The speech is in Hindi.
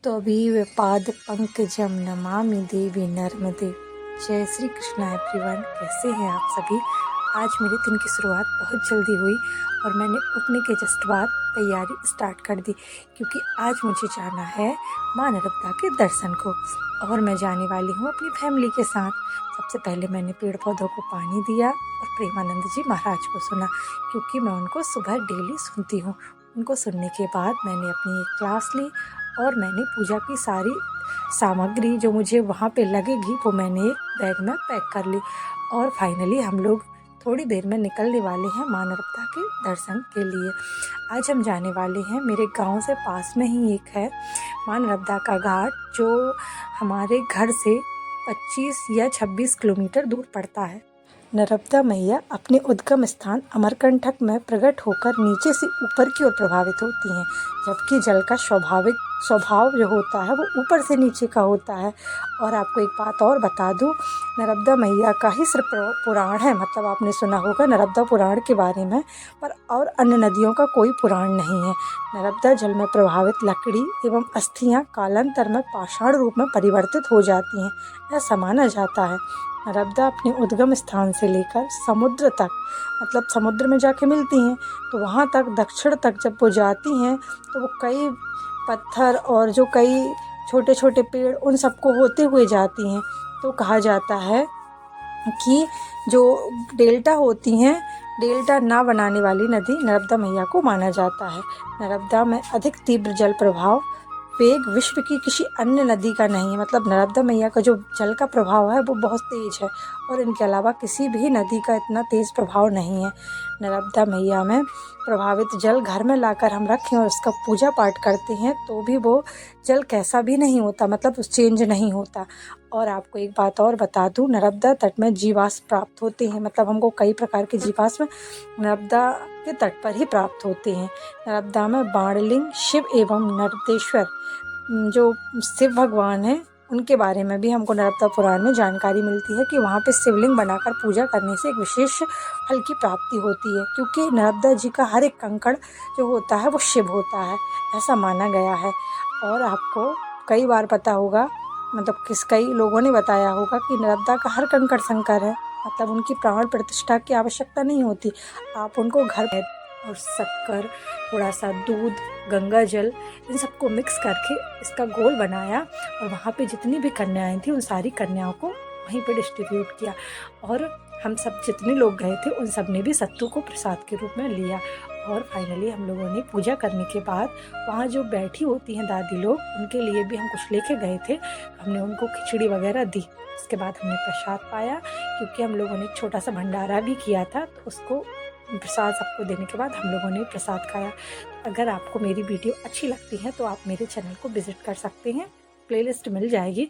पाद पंकजम नमामि देवी नर्मदे। जय श्री कृष्णा एवरीवन, कैसे हैं आप सभी। आज मेरे दिन की शुरुआत बहुत जल्दी हुई और मैंने उठने के जस्ट बाद तैयारी स्टार्ट कर दी, क्योंकि आज मुझे जाना है माँ नर्मदा के दर्शन को और मैं जाने वाली हूँ अपनी फैमिली के साथ। सबसे पहले मैंने पेड़ पौधों को पानी दिया और प्रेमानंद जी महाराज को सुना, क्योंकि मैं उनको सुबह डेली सुनती हूँ। उनको सुनने के बाद मैंने अपनी एक क्लास ली और मैंने पूजा की सारी सामग्री जो मुझे वहाँ पे लगेगी वो मैंने एक बैग में पैक कर ली। और फाइनली हम लोग थोड़ी देर में निकलने वाले हैं माँ नर्मदा के दर्शन के लिए। आज हम जाने वाले हैं, मेरे गांव से पास में ही एक है माँ नर्मदा का घाट, जो हमारे घर से 25 या 26 किलोमीटर दूर पड़ता है। नर्मदा मैया अपने उद्गम स्थान अमरकंटक में प्रकट होकर नीचे से ऊपर की ओर प्रभावित होती हैं, जबकि जल का स्वभाव जो होता है वो ऊपर से नीचे का होता है। और आपको एक बात और बता दूं, नर्मदा मैया का ही सिर्फ पुराण है, मतलब आपने सुना होगा नर्मदा पुराण के बारे में, पर और अन्य नदियों का कोई पुराण नहीं है। नर्मदा जल में प्रभावित लकड़ी एवं अस्थियां कालांतर में पाषाण रूप में परिवर्तित हो जाती हैं, ऐसा माना जाता है। नर्मदा अपने उद्गम स्थान से लेकर समुद्र तक, मतलब समुद्र में जाके मिलती हैं, तो वहाँ तक दक्षिण तक जब वो जाती हैं तो वो कई पत्थर और जो कई छोटे छोटे पेड़ उन सबको होते हुए जाती हैं। तो कहा जाता है कि जो डेल्टा होती हैं, डेल्टा ना बनाने वाली नदी नर्मदा मैया को माना जाता है। नर्मदा में अधिक तीव्र जल प्रभाव वेग विश्व की किसी अन्य नदी का नहीं है, मतलब नर्मदा मैया का जो जल का प्रभाव है वो बहुत तेज है और इनके अलावा किसी भी नदी का इतना तेज प्रभाव नहीं है। नर्मदा मैया में प्रभावित जल घर में लाकर हम रखें और उसका पूजा पाठ करते हैं तो भी वो जल कैसा भी नहीं होता, मतलब चेंज नहीं होता। और आपको एक बात और बता दूं, नर्मदा तट में जीवाश्म प्राप्त होते हैं, मतलब हमको कई प्रकार के जीवाश्म नर्मदा के तट पर ही प्राप्त होते हैं। नर्मदा में बाणलिंग शिव एवं नर्मदेश्वर जो शिव भगवान हैं उनके बारे में भी हमको नर्मदा पुराण में जानकारी मिलती है कि वहाँ पे शिवलिंग बनाकर पूजा करने से एक विशेष फल की प्राप्ति होती है, क्योंकि नर्मदा जी का हर एक कंकड़ जो होता है वो शिव होता है, ऐसा माना गया है। और आपको कई बार पता होगा, मतलब कई लोगों ने बताया होगा कि नर्मदा का हर कंकड़ शंकर है, मतलब उनकी प्राण प्रतिष्ठा की आवश्यकता नहीं होती। आप उनको घर और शक्कर, थोड़ा सा दूध, गंगा जल, इन सबको मिक्स करके इसका घोल बनाया और वहाँ पे जितनी भी कन्याएं थी उन सारी कन्याओं को वहीं पे डिस्ट्रीब्यूट किया। और हम सब जितने लोग गए थे उन सब ने भी सत्तू को प्रसाद के रूप में लिया। और फाइनली हम लोगों ने पूजा करने के बाद वहाँ जो बैठी होती हैं दादी लोग, उनके लिए भी हम कुछ लेके गए थे। हमने उनको खिचड़ी वगैरह दी। उसके बाद हमने प्रसाद पाया, क्योंकि हम लोगों ने एक छोटा सा भंडारा भी किया था, तो उसको प्रसाद सबको देने के बाद हम लोगों ने प्रसाद खाया। अगर आपको मेरी वीडियो अच्छी लगती है तो आप मेरे चैनल को विजिट कर सकते हैं, प्लेलिस्ट मिल जाएगी।